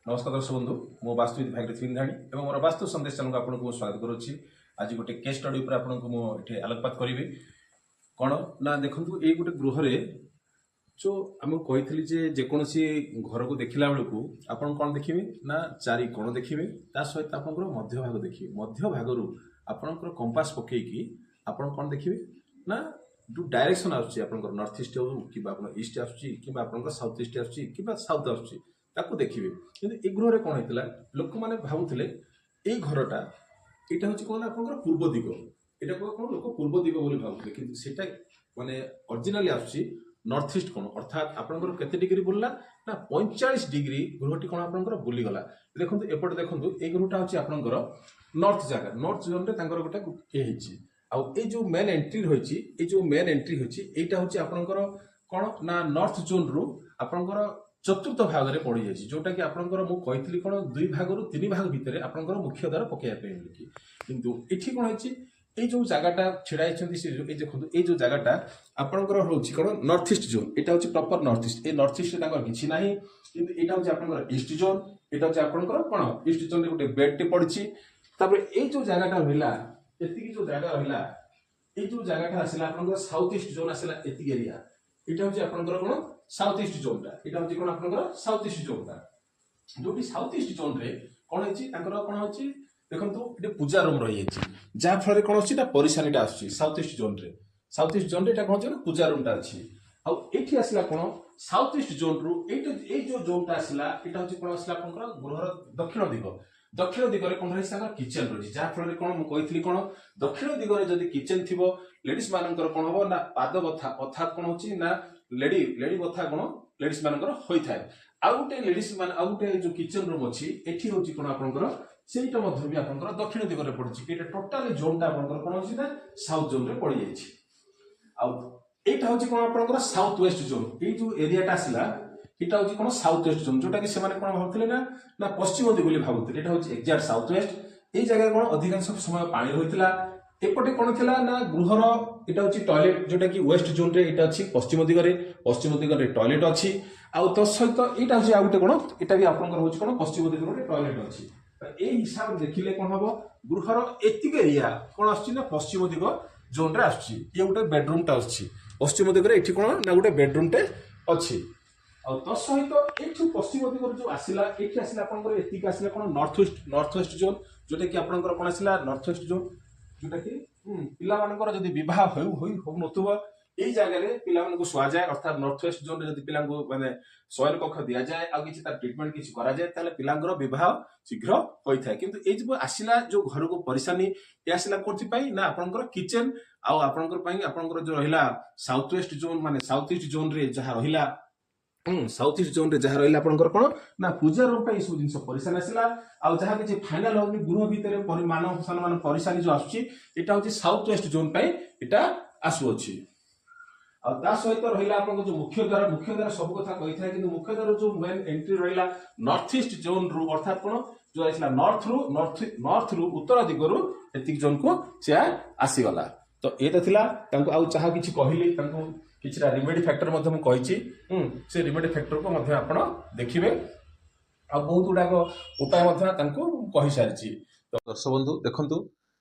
नमस्कार दर्शक बंधु मो वास्तुविद भागीरथ सिंधाणी और मोर वास्तु संदेश चैनल को आपको स्वागत करुच्ची। आज गोटे केस स्टडी पर आपको मुझे आलोकपात करी कौन ना देखु ये गोटे गृह जो आम कही जेकोसी घर को देखला बेलू आप कौन देखिए ना चारि कोण देखिए सहित आप मध्य भाग देखिए मध्य भाग आपंकर कंपास पकईकी आप कौन देखिए ना जो डायरेक्शन आसपर नॉर्थ ईस्ट हो कि ईस्ट आसपर साउथ ईस्ट आसुच्ची साउथ आसुच्ची ताकू देखिए कि गृह कौन होता लोक मैंने भावुले ये घरटा यहाँ हूँ कौन आप पूर्व दिग यहाँ कौन लोक पूर्व दिग भावुले कि माने ओरिजिनली आसुच्ची नॉर्थ ईस्ट कोण अर्थात आपंकर केते डिग्री बुलला ना 45 डिग्री गृहटी कौन आपंकर बुलीगला। देखो एपटे देखो ये गृहटा हूँ आपंकर नॉर्थ जगह नॉर्थ जोन में गोटे ये जो मेन एंट्री रही ये जो मेन एंट्री होती यहाँ हूँ आपंकर कौन ना नॉर्थ जोन रु आपंकर चतुर्थ भाग में पड़ जाए जोटा कि आपंकर मुझे कौन 2 भाग रु 3 भाग भितर आपंकर मुख्य द्वार पकड़ाई किंतु ये कौन है ये जो जगहटा छिड़ा देखो ये जो जगहटा आपंकर रोच कौन नॉर्थ ईस्ट जोन यहाँ हूँ प्रॉपर नॉर्थ ईस्ट ये नॉर्थ ईस्ट किसी ना कि यहाँ हूँ आपंकर ईस्ट जोन यहाँ हूँ आपंकर कौन ईस्ट जोन गोटे बेड टे पड़ी ये जो जगहटा रहा ये जो जगह रहा ये जो जगहटा आसला आपंकर साउथ ईस्ट जोन आसला ये एरिया यहाँ हूँ आपंकर कौन साउथ ईस्ट जोनटा यहाँ हूँ कौन आपंकर साउथ ईस्ट जोनटा जो साउथ ईस्ट जोन रे कौन है कौन हो देखो ये पूजा रूम रही जहाँफल कौन हो परिशानीटा आस साउथ ईस्ट जोन रे साउथ ईस्ट जोन कौन हो पूजा रूमटा अच्छी आठी आसला कौन साउथ ईस्ट जोन रु ये जो जोनटा आसला यहाँ हूँ कौन आसला गृहर दक्षिण दिग दक्षिण दिगरे कौन रही किचेन रही जहाँफल कौन मुझे कौन दक्षिण दिगरे जदि किचेन थी लेडीज मानकर कौन हम ना पाद बथा अर्थात कौन हो लेडी लेडी बथा कौन लेडीज मानकर होता है आउ गोटे लेडीज मान आउ गोटे जो किचेन रूम अच्छी एठी होची कौन आपंकर सेटा मध्य भी आपंकर दक्षिण दिगरे पड़छि एटा टोटल जोनटा आपंकर कौन होची ना साउथ जोन रे पड़ी जाइछि आउ एटा होची कौन आपंकर साउथ वेस्ट जोन ए जो एरियाटा आसला एटा होची कौन साउथ वेस्ट जोन जोटा कि से माने कौन भाबुतले ना पश्चिम दिग बोली भाबुतले एटा होची एक्जाक्ट साउथ वेस्ट ए जगह कौन अधिकांश समय पानी होइतला एपटे कौन थिला ना गृहर एटा होची टॉयलेट जोटा कि वेस्ट जोन रे एटा अछि पश्चिम दिगरे टॉयलेट अछि आउ तो सहित एटा होची आउटे कौन एटा भी आपनकर होची कौन पश्चिम दिगरे टॉयलेट अछि ए हिसाब देखिले कौन हबो गृहर एतिक एरिया कौन आछि ना पश्चिम दिग जोन रे आछि ये गोटे बेडरूम टा आछि पश्चिम दिगरे एठी कौन ना गोटे बेडरूम टे अछि आउ तो सहित एठु पश्चिम दिगरे जो आसिला एठी आसिला आपनकर एतिक आसिला कौन नॉर्थ वेस्ट जोन जोटा कि आपनकर कौन आसिला नॉर्थ वेस्ट जोन जोटा कि पिला मानकर जदि विवाह हो नथुबो एई जगह रे पिला मानको सुआ जाए अर्थात नॉर्थ वेस्ट जोन रे जदि पिला को माने शयन कक्ष दिया जाए आ किछि तार ट्रीटमेंट किछि करा जाए ताले पिलांगर विवाह शीघ्र होई थाए किंतु एई जो आसिला जो घर को परेशानी ए आसिला कोथि पई ना आपनकर किचन आ आपनकर पई आपनकर जो रहिला साउथ वेस्ट जोन माने साउथ ईस्ट जोन रे जहा रहिला साउथ ईस्ट जोन रे जहा रहिला आपनकर कोन ना पूजा रूम पई सब जिंस परेशान आसिला आ जहा कि फाइनल होनी गृह भीतर मानव सम्मान परेशानी जो आसुची एटा होची साउथ वेस्ट जोन पई एटा आसु अछि आ ता सहित रहिला आपन जो मुख्य द्वार सब कथा कहि थाए किंतु मुख्य द्वार जो मेन एंट्री रहिला नॉर्थ ईस्ट जोन रु अर्थात कोन जो आइसला नॉर्थ रु उत्तर दिगरु एतिक जोन को से आसी गला तो एटा थिला तांको आउ चाहा किछि कहिली तांको किछरा रिमेडी फैक्टर मध्ये मु कहिछि से रिमेडी फैक्टर को मध्ये आपण देखिबे आ बहुत गुडा उपाय मध्ये तांको कहि सारिछि। तो दर्शक बंधु देखंतु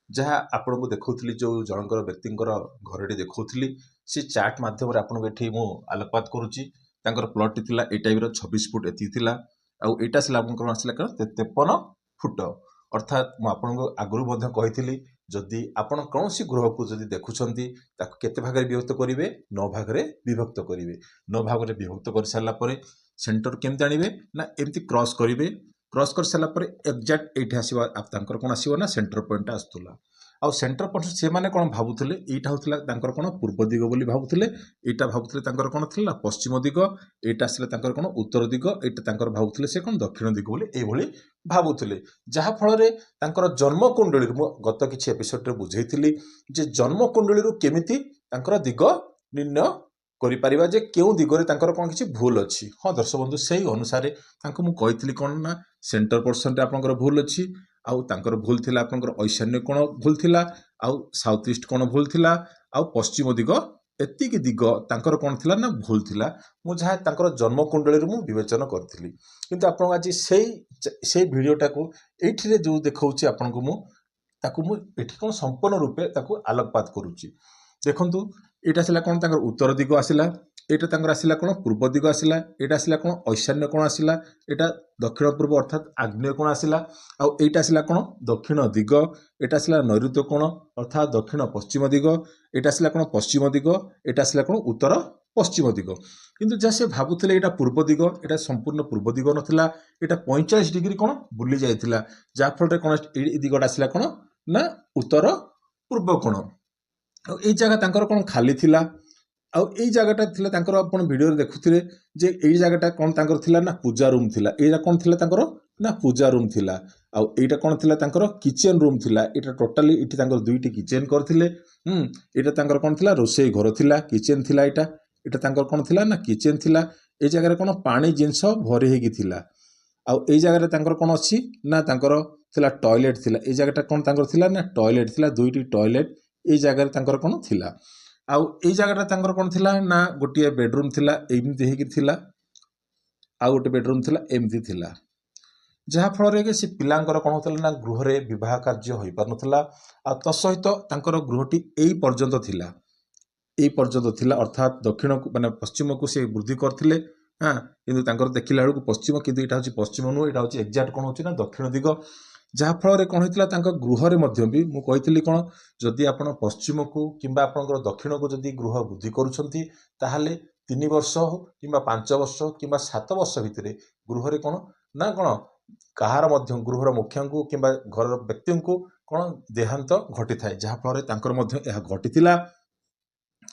जहाँ आपन को देखौथली जो जनकर व्यक्तिंकर घरटी देखौथली से चार्ट माध्यम रे आपन एठी मु आलोकपात करूची तांकर प्लॉट थिला ए टाइप रो 26 फुट एति थिला आ एटा सिला आपन कोन आसला 53 फुट अर्थात मु आपन को आगरु मध्ये कहिथिली जदि आपण कौनसी गृह को जदि देखुछंती ताको केते भाग रे विभक्त करिवे 9 भाग रे विभक्त करिवे 9 भाग रे विभक्त कर साला परे सेंटर केमते आनिबे ना एमती क्रॉस करिवे क्रॉस कर साला परे एग्जैक्ट एठी आसीबा आप तांकर कोन आसीबो ना सेंटर पॉइंट आस्तुला आ सेंटर पॉइंट से माने कोन भाबुथले एटा होतला तांकर कोन पूर्व दिग बोली भाबुथले एटा भाबुथले तांकर कोन थिला पश्चिम दिग एटा आसले तांकर कोन उत्तर दिग एटा तांकर भाबुथले से कोन दक्षिण दिग बोली ए भली भाबुथले जहा फल रे तांकर जन्म कुंडली गत किछि एपिसोड रे बुझैथिली जे जन्म कुंडली रु केमिति तांकर दिग निर्णय करि परिबा जे केउ दिगरे तांकर कोन किछि भूल अछि। हां दर्शक बंधु सेही अनुसार तांको मु कहिथिली कोन ना सेंटर पर्सन रे आपनकर भूल अछि आउ तांकर भूल थिला आपनकर ईशान्य कोण भूल थिला आउ साउथ ईस्ट कोण भूल थिला आउ पश्चिम दिग ଏତିକି ଦିଗ ତାଙ୍କର କ'ଣ ଥିଲା ନା ଭୁଲ ଥିଲା। ମୁଁ ଯାହା ତାଙ୍କର ଜନ୍ମକୁଣ୍ଡଳୀରୁ ମୁଁ ବିବେଚନା କରିଥିଲି। କିନ୍ତୁ ଆପଣଙ୍କୁ ଆଜି ସେଇ ଭିଡ଼ିଓଟାକୁ ଏଇଠିରେ ଯେଉଁ ଦେଖାଉଛି ଆପଣଙ୍କୁ ମୁଁ ତାକୁ ମୁଁ ଏଠି କ'ଣ ସମ୍ପୂର୍ଣ୍ଣ ରୂପେ ତାକୁ ଆଲୋକପାତ କରୁଛି। ଦେଖନ୍ତୁ ଏଇଟା ଆସିଲା କ'ଣ ତାଙ୍କର ଉତ୍ତର ଦିଗ ଆସିଲା, ଏଇଟା ତାଙ୍କର ଆସିଲା କ'ଣ ପୂର୍ବ ଦିଗ ଆସିଲା, ଏଇଟା ଆସିଲା କ'ଣ ଐଶାନ୍ୟ କୋଣ ଆସିଲା, ଏଇଟା ଦକ୍ଷିଣ ପୂର୍ବ ଅର୍ଥାତ୍ ଆଗ୍ନେୟ କୋଣ ଆସିଲା, ଆଉ ଏଇଟା ଆସିଲା କ'ଣ ଦକ୍ଷିଣ ଦିଗ, ଏଇଟା ଆସିଲା ନୈଋତ୍ୟ କୋଣ ଅର୍ଥାତ୍ ଦକ୍ଷିଣ ପଶ୍ଚିମ ଦିଗ, ଏଇଟା ଆସିଲା କ'ଣ ପଶ୍ଚିମ ଦିଗ, ଏଇଟା ଆସିଲା କ'ଣ ଉତ୍ତର ପଶ୍ଚିମ ଦିଗ। କିନ୍ତୁ ଯାହା ସେ ଭାବୁଥିଲେ ଏଇଟା ପୂର୍ବ ଦିଗ, ଏଇଟା ସମ୍ପୂର୍ଣ୍ଣ ପୂର୍ବ ଦିଗ ନଥିଲା, ଏଇଟା 45 ଡିଗ୍ରୀ କ'ଣ ବୁଲି ଯାଇଥିଲା, ଯାହାଫଳରେ କ'ଣ ଏଇ ଦିଗଟା ଆସିଲା କ'ଣ ନା ଉତ୍ତର ପୂର୍ବ କୋଣ। ଆଉ ଏଇ ଜାଗା ତାଙ୍କର କ'ଣ ଖାଲି ଥିଲା, ଆଉ ଏଇ ଜାଗାଟା ଥିଲା ତାଙ୍କର ଆପଣ ଭିଡ଼ିଓରେ ଦେଖୁଥିଲେ ଯେ ଏଇ ଜାଗାଟା କ'ଣ ତାଙ୍କର ଥିଲା ନା ପୂଜା ରୁମ୍ ଥିଲା। ଏଇଟା କ'ଣ ଥିଲା ତାଙ୍କର ନା ପୂଜା ରୁମ୍ ଥିଲା। ଆଉ ଏଇଟା କ'ଣ ଥିଲା ତାଙ୍କର କିଚେନ୍ ରୁମ୍ ଥିଲା। ଏଇଟା ଟୋଟାଲି ଏଠି ତାଙ୍କର 2ଟି କିଚେନ୍ କରିଥିଲେ। ଏଇଟା ତାଙ୍କର କ'ଣ ଥିଲା ରୋଷେଇ ଘର ଥିଲା, କିଚେନ୍ ଥିଲା। ଏଇଟା ତାଙ୍କର କ'ଣ ଥିଲା ନା କିଚେନ୍ ଥିଲା। ଏଇ ଜାଗାରେ କ'ଣ ପାଣି ଜିନିଷ ଭରି ହେଇକି ଥିଲା। ଆଉ ଏଇ ଜାଗାରେ ତାଙ୍କର କ'ଣ ଅଛି ନା ତାଙ୍କର ଥିଲା ଟଏଲେଟ୍ ଥିଲା। ଏଇ ଜାଗାଟା କ'ଣ ତାଙ୍କର ଥିଲା ନା ଟଏଲେଟ୍ ଥିଲା, 2ଟି ଟଏଲେଟ୍ ଏଇ ଜାଗାରେ ତାଙ୍କର କ'ଣ ଥିଲା। ଆଉ ଏଇ ଜାଗାଟା ତାଙ୍କର କ'ଣ ଥିଲା ନା ଗୋଟିଏ ବେଡରୁମ୍ ଥିଲା, ଏମିତି ହେଇକି ଥିଲା, ଆଉ ଗୋଟେ ବେଡରୁମ୍ ଥିଲା, ଏମିତି ଥିଲା। ଯାହାଫଳରେ କି ସେ ପିଲାଙ୍କର କ'ଣ ହେଉଥିଲା ନା ଗୃହରେ ବିବାହ କାର୍ଯ୍ୟ ହୋଇପାରୁନଥିଲା। ଆଉ ତା ସହିତ ତାଙ୍କର ଗୃହଟି ଏଇ ପର୍ଯ୍ୟନ୍ତ ଥିଲା, ଅର୍ଥାତ୍ ଦକ୍ଷିଣକୁ ମାନେ ପଶ୍ଚିମକୁ ସେ ବୃଦ୍ଧି କରିଥିଲେ। କିନ୍ତୁ ତାଙ୍କର ଦେଖିଲା ବେଳକୁ ପଶ୍ଚିମ, କିନ୍ତୁ ଏଇଟା ହେଉଛି ପଶ୍ଚିମ ନୁହଁ, ଏଇଟା ହେଉଛି ଏକ୍ଜାକ୍ଟ କ'ଣ ହେଉଛି ନା ଦକ୍ଷିଣ ଦିଗ। ଯାହାଫଳରେ କ'ଣ ହେଇଥିଲା ତାଙ୍କ ଗୃହରେ ମଧ୍ୟ ବି ମୁଁ କହିଥିଲି କ'ଣ ଯଦି ଆପଣ ପଶ୍ଚିମକୁ କିମ୍ବା ଆପଣଙ୍କର ଦକ୍ଷିଣକୁ ଯଦି ଗୃହ ବୃଦ୍ଧି କରୁଛନ୍ତି ତାହେଲେ 3 ବର୍ଷ କିମ୍ବା 5 ବର୍ଷ କିମ୍ବା 7 ବର୍ଷ ଭିତରେ ଗୃହରେ କ'ଣ ନା କ'ଣ କାହାର ମଧ୍ୟ ଗୃହର ମୁଖ୍ୟଙ୍କୁ କିମ୍ବା ଘରର ବ୍ୟକ୍ତିଙ୍କୁ କ'ଣ ଦେହାନ୍ତ ଘଟିଥାଏ। ଯାହାଫଳରେ ତାଙ୍କର ମଧ୍ୟ ଏହା ଘଟିଥିଲା।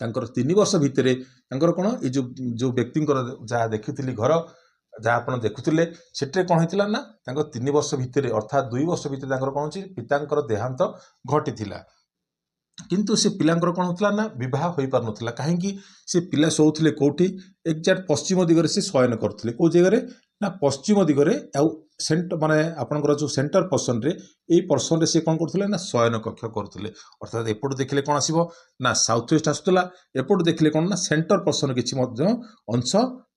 ତାଙ୍କର 3 ବର୍ଷ ଭିତରେ ତାଙ୍କର କ'ଣ ଏଇ ଯେଉଁ ବ୍ୟକ୍ତିଙ୍କର ଯାହା ଦେଖିଥିଲି ଘର ଯାହା ଆପଣ ଦେଖୁଥିଲେ ସେଠାରେ କ'ଣ ହେଇଥିଲା ନା ତାଙ୍କ 3 ବର୍ଷ ଭିତରେ ଅର୍ଥାତ୍ 2 ବର୍ଷ ଭିତରେ ତାଙ୍କର କ'ଣ ହେଉଛି ପିତାଙ୍କର ଦେହାନ୍ତ ଘଟିଥିଲା। କିନ୍ତୁ ସେ ପିଲାଙ୍କର କ'ଣ ହେଉଥିଲା ନା ବିବାହ ହୋଇପାରୁନଥିଲା। କାହିଁକି? ସେ ପିଲା ଶୋଉଥିଲେ କେଉଁଠି? ଏକ୍ଜାକ୍ଟ ପଶ୍ଚିମ ଦିଗରେ ସେ ଶୟନ କରୁଥିଲେ। କେଉଁ ଜାଗାରେ ନା ପଶ୍ଚିମ ଦିଗରେ। ଆଉ ମାନେ ଆପଣଙ୍କର ଯେଉଁ ସେଣ୍ଟର ପର୍ସନରେ ଏଇ ପର୍ସନରେ ସେ କ'ଣ କରୁଥିଲେ ନା ଶୟନ କକ୍ଷ କରୁଥିଲେ। ଅର୍ଥାତ୍ ଏପଟୁ ଦେଖିଲେ କ'ଣ ଆସିବ ନା ସାଉଥ୍ ୱେଷ୍ଟ ଆସୁଥିଲା, ଏପଟୁ ଦେଖିଲେ କ'ଣ ନା ସେଣ୍ଟର ପର୍ସନ କିଛି ମଧ୍ୟ ଅଂଶ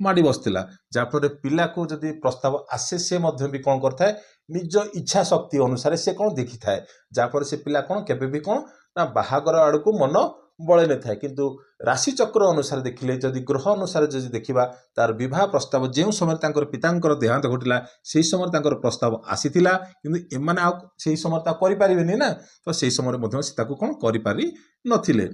ମାଡ଼ି ବସିଥିଲା। ଯାହାଫଳରେ ପିଲାକୁ ଯଦି ପ୍ରସ୍ତାବ ଆସେ ସେ ମଧ୍ୟ ବି କ'ଣ କରିଥାଏ ନିଜ ଇଚ୍ଛା ଶକ୍ତି ଅନୁସାରେ ସେ କ'ଣ ଦେଖିଥାଏ। ଯାହାଫଳରେ ସେ ପିଲା କ'ଣ କେବେ ବି କ'ଣ ନା ବାହାଘର ଆଡ଼କୁ ମନ ବଳେଇ ନଥାଏ। କିନ୍ତୁ ରାଶିଚକ୍ର ଅନୁସାରେ ଦେଖିଲେ ଯଦି ଗ୍ରହ ଅନୁସାରେ ଯଦି ଦେଖିବା ତାର ବିବାହ ପ୍ରସ୍ତାବ ଯେଉଁ ସମୟରେ ତାଙ୍କର ପିତାଙ୍କର ଦେହାନ୍ତ ଘଟିଲା ସେହି ସମୟରେ ତାଙ୍କର ପ୍ରସ୍ତାବ ଆସିଥିଲା। କିନ୍ତୁ ଏମାନେ ଆଉ ସେହି ସମୟରେ ତାକୁ କରିପାରିବେନି ନା, ତ ସେହି ସମୟରେ ମଧ୍ୟ ସେ ତାକୁ କ'ଣ କରିପାରି ନଥିଲେ।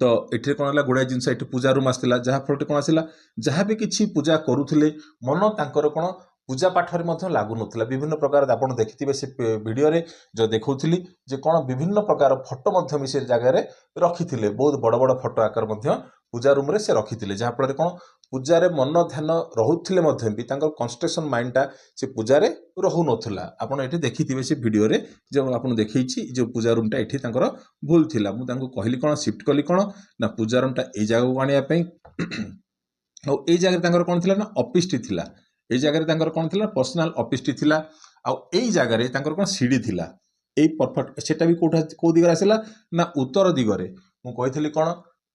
ତ ଏଠିରେ କ'ଣ ହେଲା ଗୁଡ଼ାଏ ଜିନିଷ ଏଠି ପୂଜା ରୁମ୍ ଆସିଥିଲା। ଯାହାଫଳରେ କ'ଣ ଆସିଲା ଯାହା ବି କିଛି ପୂଜା କରୁଥିଲେ ମନ ତାଙ୍କର କ'ଣ ପୂଜା ପାଠରେ ମଧ୍ୟ ଲାଗୁନଥିଲା। ବିଭିନ୍ନ ପ୍ରକାର ଆପଣ ଦେଖିଥିବେ ସେ ଭିଡ଼ିଓରେ ଯେଉଁ ଦେଖାଉଥିଲି ଯେ କ'ଣ ବିଭିନ୍ନ ପ୍ରକାର ଫଟୋ ମଧ୍ୟ ବି ସେ ଜାଗାରେ ରଖିଥିଲେ। ବହୁତ ବଡ଼ ବଡ଼ ଫଟୋ ଆକାର ମଧ୍ୟ ପୂଜା ରୁମ୍ରେ ସେ ରଖିଥିଲେ। ଯାହାଫଳରେ କ'ଣ ପୂଜାରେ ମନ ଧ୍ୟାନ ରହୁଥିଲେ ମଧ୍ୟ ବି ତାଙ୍କର କନଷ୍ଟ୍ରେସନ୍ ମାଇଣ୍ଡଟା ସେ ପୂଜାରେ ରହୁନଥିଲା। ଆପଣ ଏଠି ଦେଖିଥିବେ ସେ ଭିଡ଼ିଓରେ ଯେଉଁ ଆପଣ ଦେଖେଇଛି ଯେଉଁ ପୂଜା ରୁମ୍ଟା ଏଠି ତାଙ୍କର ଭୁଲ ଥିଲା। ମୁଁ ତାଙ୍କୁ କହିଲି କ'ଣ ସିଫ୍ଟ କଲି କ'ଣ ନା ପୂଜା ରୁମ୍ଟା ଏଇ ଜାଗାକୁ ଆଣିବା ପାଇଁ। ଆଉ ଏଇ ଜାଗାରେ ତାଙ୍କର କ'ଣ ଥିଲା ନା ଅଫିସଟି ଥିଲା। ଏଇ ଜାଗାରେ ତାଙ୍କର କ'ଣ ଥିଲା ପର୍ସନାଲ ଅଫିସଟି ଥିଲା। ଆଉ ଏଇ ଜାଗାରେ ତାଙ୍କର କ'ଣ ସିଡ଼ି ଥିଲା। ଏଇ ପରଫେକ୍ଟ ସେଟା ବି କେଉଁ ଦିଗରେ ଆସିଲା ନା ଉତ୍ତର ଦିଗରେ। ମୁଁ କହିଥିଲି କ'ଣ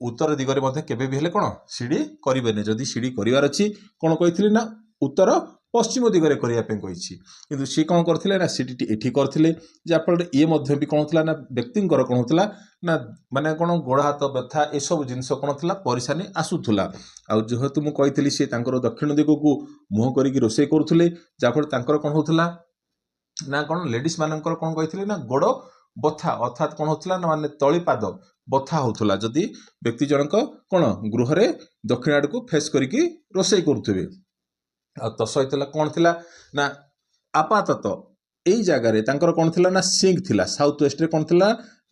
ଉତ୍ତର ଦିଗରେ ମଧ୍ୟ କେବେ ବି ହେଲେ କ'ଣ ସିଡ଼ି କରିବେନି। ଯଦି ସିଡ଼ି କରିବାର ଅଛି କ'ଣ କହିଥିଲି ନା ଉତ୍ତର ପଶ୍ଚିମ ଦିଗରେ କରିବା ପାଇଁ କହିଛି। କିନ୍ତୁ ସିଏ କ'ଣ କରିଥିଲେ ନା ସିଡ଼ିଟି ଏଠି କରିଥିଲେ। ଯାହାଫଳରେ ଇଏ ମଧ୍ୟ ବି କ'ଣ ଥିଲା ନା ବ୍ୟକ୍ତିଙ୍କର କ'ଣ ହେଉଥିଲା ନା ମାନେ କ'ଣ ଗୋଡ଼ ହାତ ବ୍ୟଥା ଏସବୁ ଜିନିଷ କ'ଣ ଥିଲା ପରିଶାନୀ ଆସୁଥିଲା। ଆଉ ଯେହେତୁ ମୁଁ କହିଥିଲି ସେ ତାଙ୍କର ଦକ୍ଷିଣ ଦିଗକୁ ମୁହଁ କରିକି ରୋଷେଇ କରୁଥିଲେ। ଯାହାଫଳରେ ତାଙ୍କର କ'ଣ ହେଉଥିଲା ନା କ'ଣ ଲେଡ଼ିସ୍ ମାନଙ୍କର କ'ଣ କହିଥିଲେ ନା ଗୋଡ଼ ବଥା ଅର୍ଥାତ୍ କ'ଣ ହେଉଥିଲା ନା ମାନେ ତଳିପାଦ ବଥା ହେଉଥିଲା ଯଦି ବ୍ୟକ୍ତି ଜଣକ କ'ଣ ଗୃହରେ ଦକ୍ଷିଣ ଆଡ଼କୁ ଫେସ୍ କରିକି ରୋଷେଇ କରୁଥିବେ। ଆଉ ତ ସହିତ କ'ଣ ଥିଲା ନା ଆପାତତଃ ଏଇ ଜାଗାରେ ତାଙ୍କର କ'ଣ ଥିଲା ନା ସିଙ୍କ୍ ଥିଲା। ସାଉଥ୍ ୱେଷ୍ଟରେ କ'ଣ ଥିଲା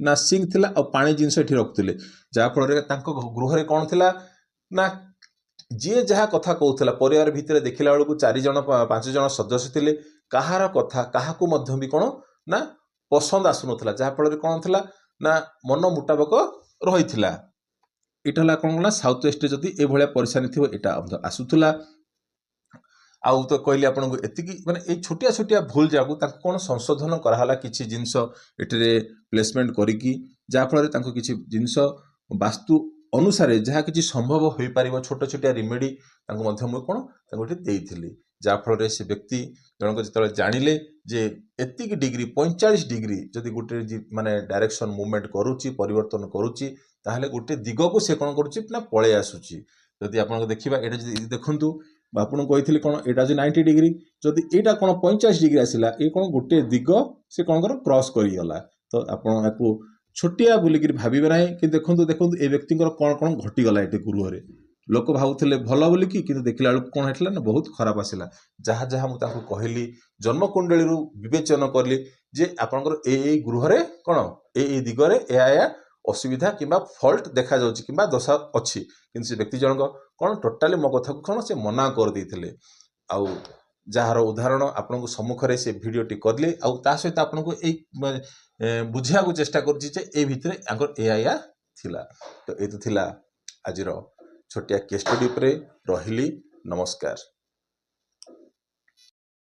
ନା ସିଙ୍କ୍ ଥିଲା ଆଉ ପାଣି ଜିନିଷ ଏଠି ରଖୁଥିଲେ। ଯାହାଫଳରେ ତାଙ୍କ ଗୃହରେ କ'ଣ ଥିଲା ନା ଯିଏ ଯାହା କଥା କହୁଥିଲା ପରିବାର ଭିତରେ ଦେଖିଲା ବେଳକୁ 4 ଜଣ 5 ଜଣ ସଦସ୍ୟ ଥିଲେ। କାହାର କଥା କାହାକୁ ମଧ୍ୟ ବି କ'ଣ ନା ପସନ୍ଦ ଆସୁନଥିଲା। ଯାହାଫଳରେ କ'ଣ ଥିଲା ନା ମନ ମୁତାବକ ରହିଥିଲା। ଏଇଟା ହେଲା କ'ଣ ନା ସାଉଥ୍ ୱେଷ୍ଟରେ ଯଦି ଏଭଳିଆ ପରିଶାନୀ ଥିବ ଏଇଟା ଆସୁଥିଲା। ଆଉ ତ କହିଲି ଆପଣଙ୍କୁ ଏତିକି ମାନେ ଏଇ ଛୋଟିଆ ଛୋଟିଆ ଭୁଲ ଯାକୁ ତାଙ୍କୁ କ'ଣ ସଂଶୋଧନ କରାହେଲା କିଛି ଜିନିଷ ଏଠିରେ ପ୍ଲେସମେଣ୍ଟ କରିକି। ଯାହାଫଳରେ ତାଙ୍କୁ କିଛି ଜିନିଷ ବାସ୍ତୁ ଅନୁସାରେ ଯାହା କିଛି ସମ୍ଭବ ହୋଇପାରିବ ଛୋଟ ଛୋଟିଆ ରିମେଡି ତାଙ୍କୁ ମଧ୍ୟ ମୁଁ କ'ଣ ତାଙ୍କୁ ଏଠି ଦେଇଥିଲି, ଯାହାଫଳରେ ସେ ବ୍ୟକ୍ତି ଜଣକ ଯେତେବେଳେ ଜାଣିଲେ ଯେ ଏତିକି ଡିଗ୍ରୀ 45 ଡିଗ୍ରୀ ଯଦି ଗୋଟେ ମାନେ ଡାଇରେକ୍ସନ ମୁଭମେଣ୍ଟ କରୁଛି, ପରିବର୍ତ୍ତନ କରୁଛି, ତାହେଲେ ଗୋଟେ ଦିଗକୁ ସେ କ'ଣ କରୁଛି ନା ପଳେଇ ଆସୁଛି। ଯଦି ଆପଣଙ୍କୁ ଦେଖିବା ଏଇଟା ଯଦି ଦେଖନ୍ତୁ, ଆପଣଙ୍କୁ କହିଥିଲି କ'ଣ ଏଇଟା ହେଉଛି 90 ଡିଗ୍ରୀ, ଯଦି ଏଇଟା କ'ଣ 45 ଡିଗ୍ରୀ ଆସିଲା, ଏ କ'ଣ ଗୋଟେ ଦିଗ ସେ କ'ଣ କର କ୍ରସ୍ କରିଗଲା। ତ ଆପଣ ୟାକୁ ଛୋଟିଆ ବୋଲିକିରି ଭାବିବେ ନାହିଁ। କିନ୍ତୁ ଦେଖନ୍ତୁ ଏ ବ୍ୟକ୍ତିଙ୍କର କ'ଣ କ'ଣ ଘଟିଗଲା ଏଠି ଗୃହରେ। ଲୋକ ଭାବୁଥିଲେ ଭଲ ବୋଲିକି, କିନ୍ତୁ ଦେଖିଲା ବେଳକୁ କ'ଣ ହେଇଥିଲା ନା ବହୁତ ଖରାପ ଆସିଲା। ଯାହା ଯାହା ମୁଁ ତାଙ୍କୁ କହିଲି, ଜନ୍ମକୁଣ୍ଡଳୀରୁ ବିବେଚନ କଲି ଯେ ଆପଣଙ୍କର ଏଇ ଗୃହରେ କ'ଣ ଏଇ ଦିଗରେ ଏହା ଅସୁବିଧା କିମ୍ବା ଫଲ୍ଟ ଦେଖାଯାଉଛି କିମ୍ବା ଦୋଷ ଅଛି। କିନ୍ତୁ ସେ ବ୍ୟକ୍ତି ଜଣକ କ'ଣ ଟୋଟାଲି ମୋ କଥାକୁ କ'ଣ ସେ ମନା କରିଦେଇଥିଲେ। ଆଉ ଯାହାର ଉଦାହରଣ ଆପଣଙ୍କୁ ସମ୍ମୁଖରେ ସେ ଭିଡ଼ିଓଟି କଲି, ଆଉ ତା ସହିତ ଆପଣଙ୍କୁ ଏଇ ବୁଝିବାକୁ ଚେଷ୍ଟା କରୁଛି ଯେ ଏଇ ଭିତରେ ଆଙ୍କର ଏଇଆ ଥିଲା। ତ ଏଇ ତ ଥିଲା ଆଜିର ଛୋଟିଆ କେସ୍ ଷ୍ଟଡି ଉପରେ। ରହିଲି, ନମସ୍କାର।